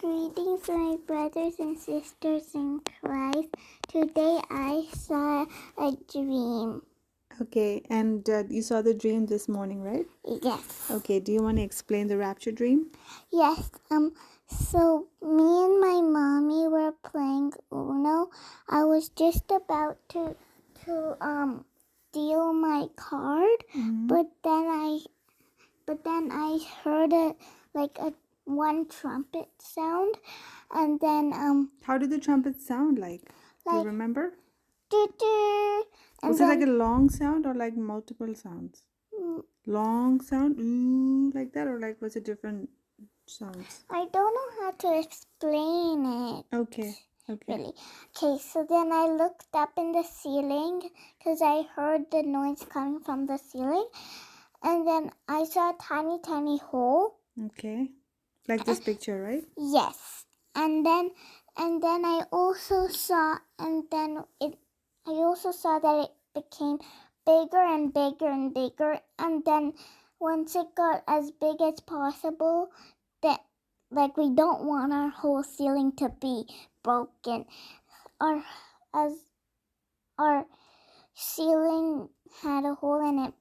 Greetings, my brothers and sisters in Christ. Today I saw a dream. Okay, and you saw the dream this morning, right? Yes. Okay, do you want to explain the rapture dream? Yes. So me and my mommy were playing Uno. I was just about to deal my card, but then I heard a one trumpet sound, and then How did the trumpet sound like? Do you remember? and Was it like a long sound or like multiple sounds? Long sound, ooh, like that, or like was it different sounds? I don't know how to explain it. Okay. Really. Okay, so then I looked up in the ceiling because I heard the noise coming from the ceiling, and then I saw a tiny, tiny hole. Okay. Like this picture, right? Yes. And then I also saw that it became bigger and bigger and bigger, and then once it got as big as possible, that like we don't want our whole ceiling to be broken. Our ceiling had a hole and it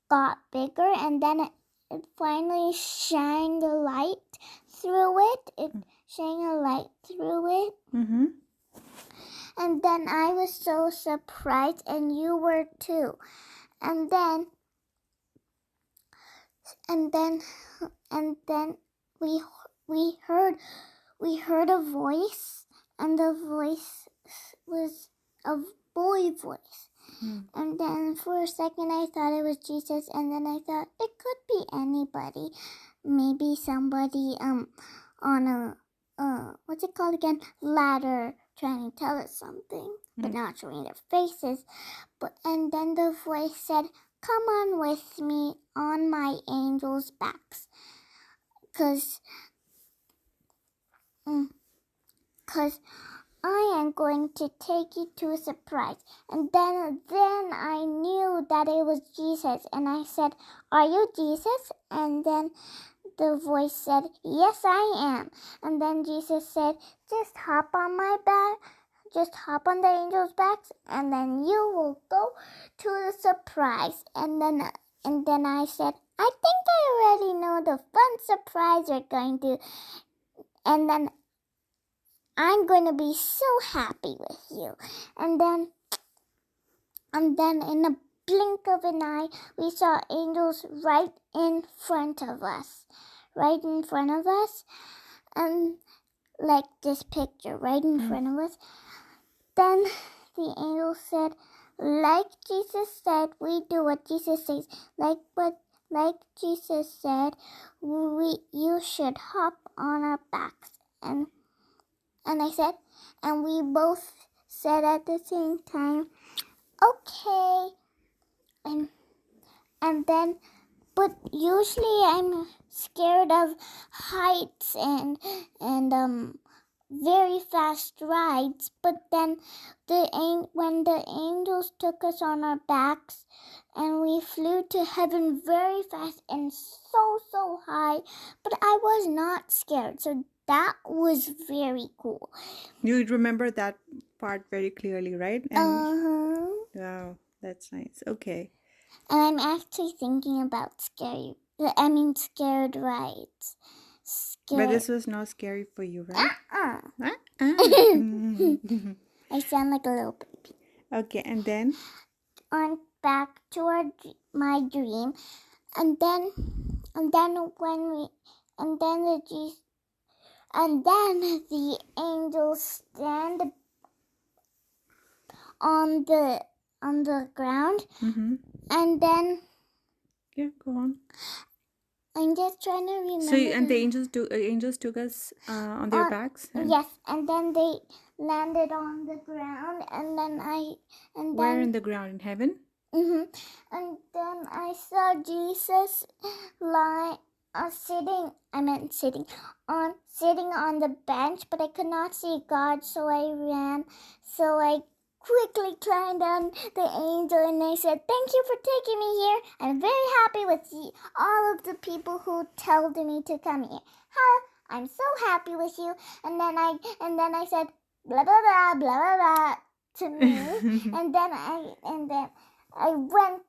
got bigger, and then it finally shined a light through it. It shined a light through it. Mm-hmm. And then I was so surprised, and you were too. And then we heard a voice, and the voice was a boy voice. And then for a second I thought it was Jesus, and then I thought it could be anybody. Maybe somebody on a what's it called again? Ladder, trying to tell us something, but not showing their faces. And then the voice said, "Come on with me on my angels' backs, cause I am going to take you to a surprise." And then I knew that it was Jesus, and I said, "Are you Jesus?" And then the voice said, "Yes, I am." And then Jesus said, "Just hop on my back, just hop on the angels' backs, and then you will go to the surprise." And then I said, "I think I already know the fun surprise you're going to, and then I'm going to be so happy with you." And then in a blink of an eye, we saw angels right in front of us. And like this picture, right in front of us. Then the angel said, "Like Jesus said, we do what Jesus says. Like Jesus said, you should hop on our backs." And I said, and we both said at the same time, "Okay." And then, but usually I'm scared of heights and very fast rides. But then when the angels took us on our backs, and we flew to heaven very fast and so high, but I was not scared. So that was very cool. You remember that part very clearly, right? And wow, that's nice. Okay. And I'm actually thinking about scared rides. But this was not scary for you, right? I sound like a little baby. Okay, and then? On back to my dream, and then the angels stand on the ground, and then Yeah, go on. I'm just trying to remember. So, and the angels took us on their backs? Yes, and then they landed on the ground, Where in the ground? In heaven? And then I saw Jesus sitting on the bench, but I could not see God, so I ran. So I quickly climbed on the angel, and I said, "Thank you for taking me here. I'm very happy with all of the people who told me to come here. I'm so happy with you. And then I said blah blah blah blah blah blah to me. and then I went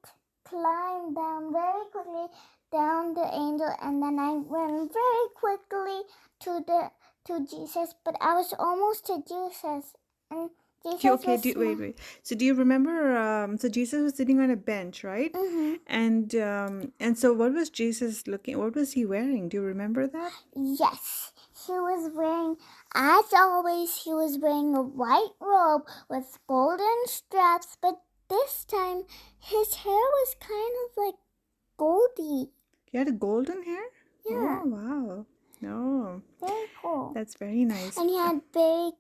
climbed down very quickly down the angel, and then I went very quickly to Jesus, but I was almost to Jesus, and Jesus Okay, was wait. So do you remember? So Jesus was sitting on a bench, right? And so what was Jesus looking? What was he wearing? Do you remember that? Yes, he was wearing, as always, he was wearing a white robe with golden straps, but this time his hair was kind of like goldy. He had a golden hair. Yeah. Oh wow. No. Very cool. That's very nice. And he had big,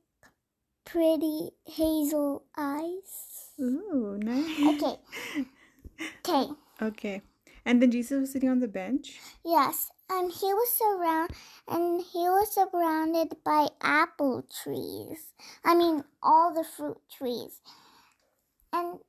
pretty hazel eyes. Ooh, nice. Okay. Okay. And then Jesus was sitting on the bench. Yes, and he was surrounded by apple trees. I mean, all the fruit trees. And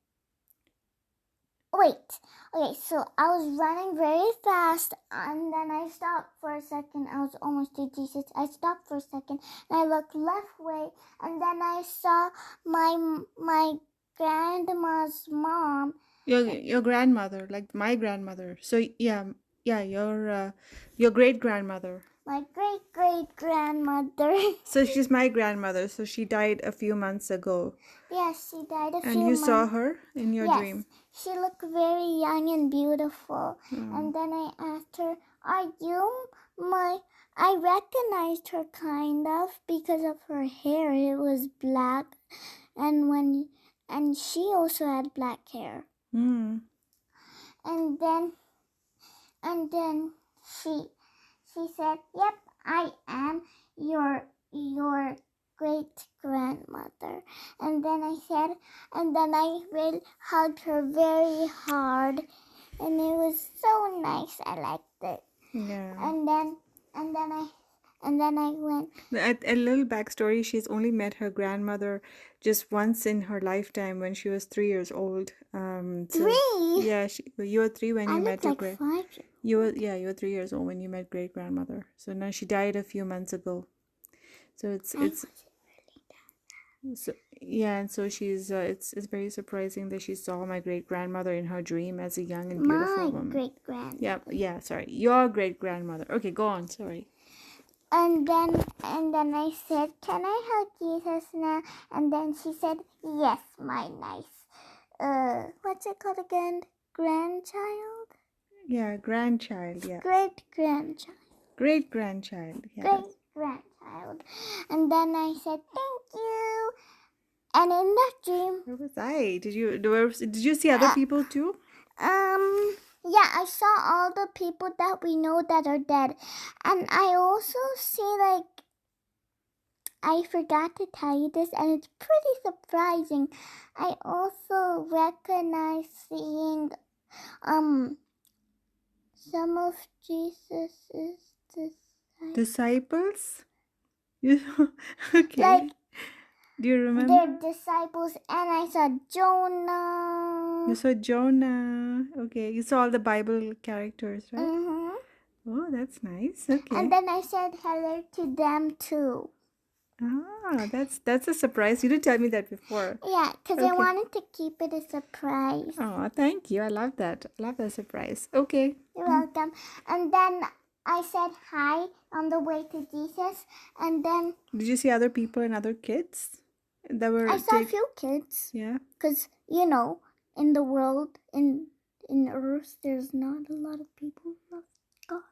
wait. Okay, so I was running very fast, and then I stopped for a second. I was almost to Jesus. I stopped for a second, and I looked left way, and then I saw my grandma's mom. Your grandmother, like my grandmother. So yeah, your great grandmother. My great grandmother. So she's my grandmother. So she died a few months ago. Yes, she died a few months. And you saw her in your dream. She looked very young and beautiful. And then I asked her, "Are you my?" I recognized her kind of because of her hair. It was black, and she also had black hair. And then she said, "Yep, I am your great grandmother." And then I really hugged her very hard, and it was so nice. I liked it. Yeah. And then I went. A little backstory: she's only met her grandmother just once in her lifetime when she was 3 years old. 3? Yeah, you were 3 when you met your like 5. You were 3 years old when you met great grandmother. So now she died a few months ago. So it's so yeah, and so she's it's very surprising that she saw my great grandmother in her dream as a young and beautiful woman. My great grandmother. Yeah. Sorry, your great grandmother. Okay, go on. Sorry. And then I said, "Can I hug Jesus now?" And then she said, "Yes, my nice, what's it called again? Grandchild?" Yeah, grandchild. Yeah. Great grandchild. Great grandchild. Yeah. Great grandchild. And then I said, "Thank you." And in that dream, where was I? Did you see other people too? Yeah, I saw all the people that we know that are dead. And I also see, like, I forgot to tell you this, and it's pretty surprising. I also recognize seeing some of Jesus's disciples. Okay. Like, do you remember? Their disciples, and I saw Jonah. You saw Jonah. Okay, you saw all the Bible characters, right? Oh, that's nice. Okay. And then I said hello to them too. Ah, that's a surprise. You didn't tell me that before. Yeah, because I wanted to keep it a surprise. Oh, thank you. I love that. I love that surprise. Okay. You're welcome. And then I said hi on the way to Jesus. And then... Did you see other people and other kids that were... I saw a few kids. Yeah. Because, you know, in the world, in Earth, there's not a lot of people who love God.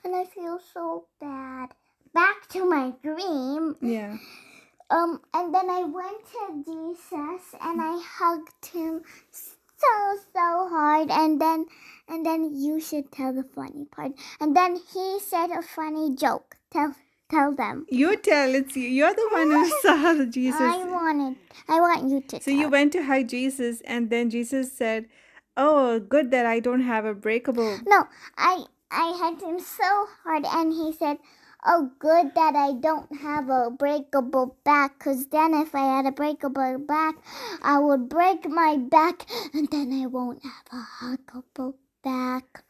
And I feel so bad. Back to my dream. Yeah. And then I went to Jesus and I hugged him so hard. And then you should tell the funny part. And then he said a funny joke. Tell them. You tell. It's you. You're the one who saw the Jesus. I want you to. So you went to hug Jesus, and then Jesus said, "Oh, good that I don't have a breakable." No, I hugged him so hard, and he said, "Oh, good that I don't have a breakable back, because then if I had a breakable back, I would break my back, and then I won't have a huggable back."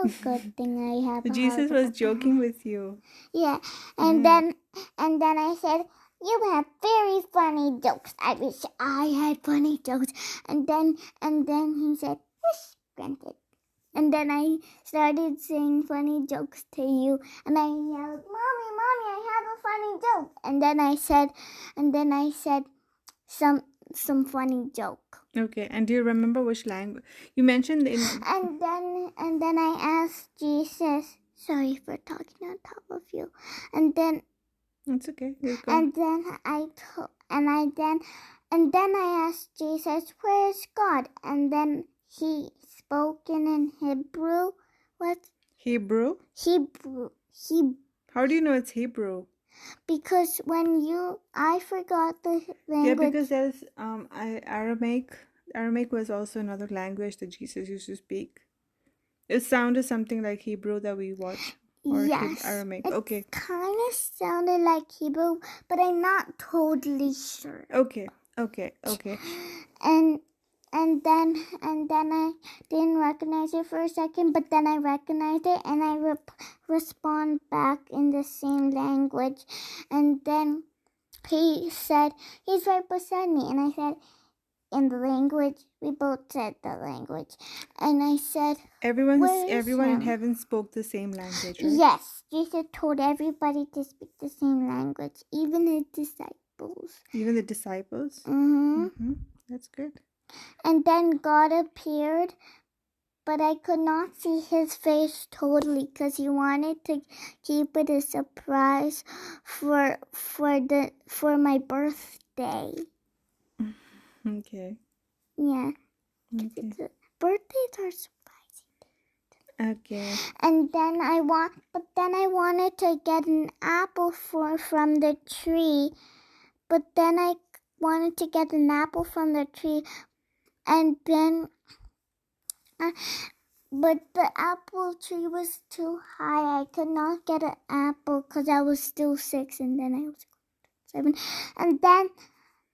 Oh, good thing I have a Jesus hug was about joking with you. Yeah, and Yeah. then I said, "You have very funny jokes. I wish I had funny jokes." And then he said, "Wish granted." And then I started saying funny jokes to you, and I yelled, "Mommy, mommy, I have a funny joke!" And then I said some funny joke. Okay. And do you remember which language you mentioned in? And then I asked Jesus. Sorry for talking on top of you. And then It's okay. Just go. and then I to- and then I asked Jesus, "Where is God?" And then he spoke in Hebrew. What? Hebrew? Hebrew. How do you know it's Hebrew? Because I forgot the Yeah, language. because there's Aramaic. Aramaic was also another language that Jesus used to speak. It sounded something like Hebrew that we watch, or Yes, Aramaic. it Okay, kind of sounded like Hebrew, but I'm not totally sure. okay. And and then I didn't recognize it for a second, but then I recognized it, and I respond back in the same language. And then he said, "He's right beside me," and I said, in the language. We both said the language, and I said, Everyone in him? heaven spoke the same language, right? Yes, Jesus told everybody to speak the same language, even his disciples. Even the disciples. Mm-hmm. That's good. And then God appeared, but I could not see his face totally because he wanted to keep it a surprise for my birthday. Okay. Yeah, Okay. birthdays are surprising. Okay. And then I wanted to get an apple from the tree, but then I wanted to get an apple from the tree, and then but the apple tree was too high. I could not get an apple because I was still 6, and then I was 7,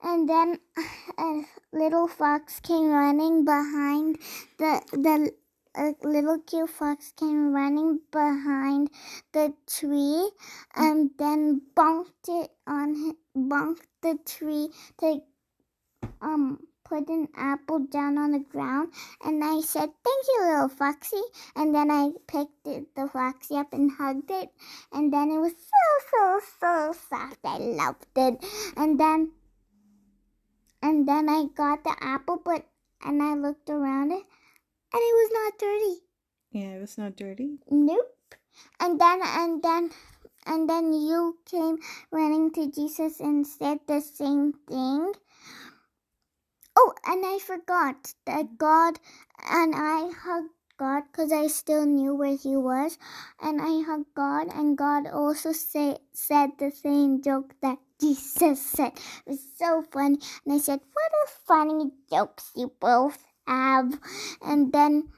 and then a little fox came running behind the a little cute fox came running behind the tree, and then bonked the tree to put an apple down on the ground. And I said, "Thank you, little foxy." And then I picked the foxy up and hugged it, and then it was so soft. I loved it. And then I got the apple, and I looked around it, and it was not dirty. Yeah, it was not dirty. Nope. And then you came running to Jesus and said the same thing. Oh, and I forgot that I hugged God because I still knew where he was, and I hugged God, and God also said the same joke that Jesus said. It was so funny, and I said, "What a funny jokes you both have." And then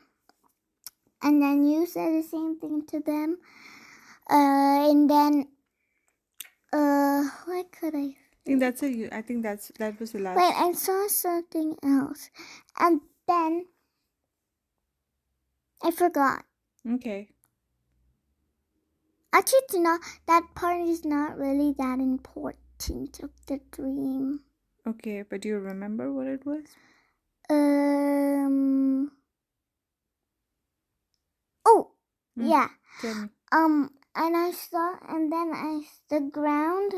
you said the same thing to them, and then what could I? I think that was the last. Wait, I saw something else, and then I forgot. Okay. Actually, it's not. That part is not really that important of the dream. Okay, but do you remember what it was? Oh, yeah. Tell me. And I saw, and then the ground,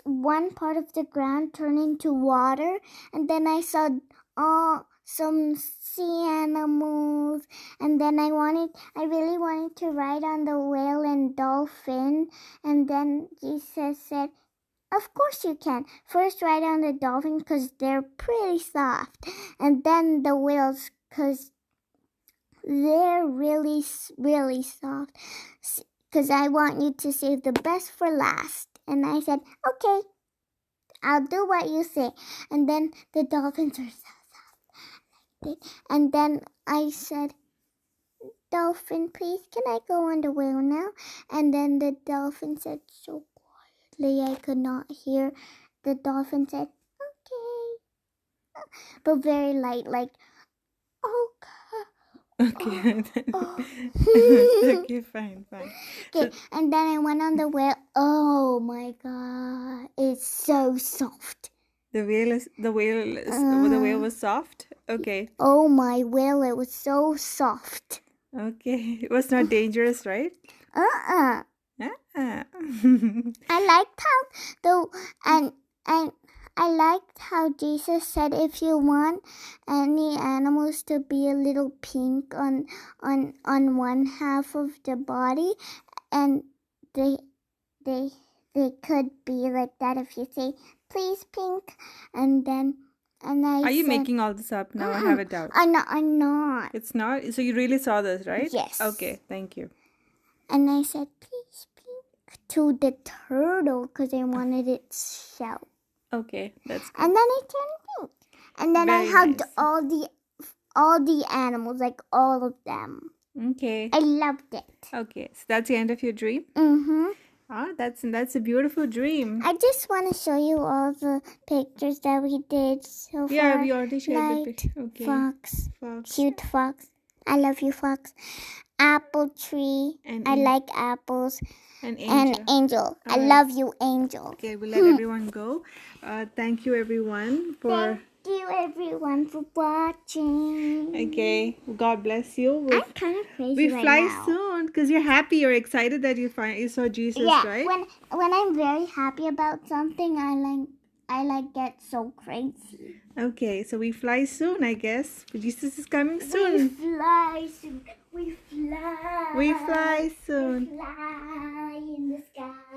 one part of the ground turned into water, and then I saw some sea animals, and then I really wanted to ride on the whale and dolphin, and then Jesus said, "Of course you can. First ride on the dolphin because they're pretty soft, and then the whales because they're really, really soft, because I want you to save the best for last." And I said, "Okay, I'll do what you say." And then the dolphins are so soft. And then I said, "Dolphin, please, can I go on the whale now?" And then the dolphin said so quietly I could not hear. The dolphin said, "Okay," but very light, like, "Okay." Okay. Oh. Okay, fine, fine. Okay, So and then I went on the whale. Oh my god, it's so soft. the whale Uh, was soft. Okay. oh my whale, it was so soft. Okay. It was not dangerous, right? Uh-uh. Ah. I liked how though and I liked how Jesus said if you want any animals to be a little pink on one half of the body, and they they they could be like that if you say please pink, and then and I Are you said making all this up now? I have a doubt. I'm not. It's not. So you really saw this, right? Yes. Okay. Thank you. And I said please pink to the turtle because I wanted its shell. Okay, that's good. And then it turned pink. And then I Very hugged nice. all the animals, like all of them. Okay. I loved it. Okay. So that's the end of your dream. Mhm. Ah, that's a beautiful dream. I just want to show you all the pictures that we did so Yeah, far. we already shared the Light, picture. Okay. fox, Fox cute fox. I love you, fox. Apple tree. and I like apples. an And angel. angel. I All right. love you, angel. Okay, we'll let everyone go. Thank you everyone for. Thank you, everyone, for watching. Okay, God bless you. I'm kind of crazy We right fly now. soon because you're happy. You're excited that you saw Jesus, Yeah, right? when I'm very happy about something, I like get so crazy. Okay, so we fly soon, I guess. Jesus is coming We soon. fly soon. We fly. We fly soon. We fly.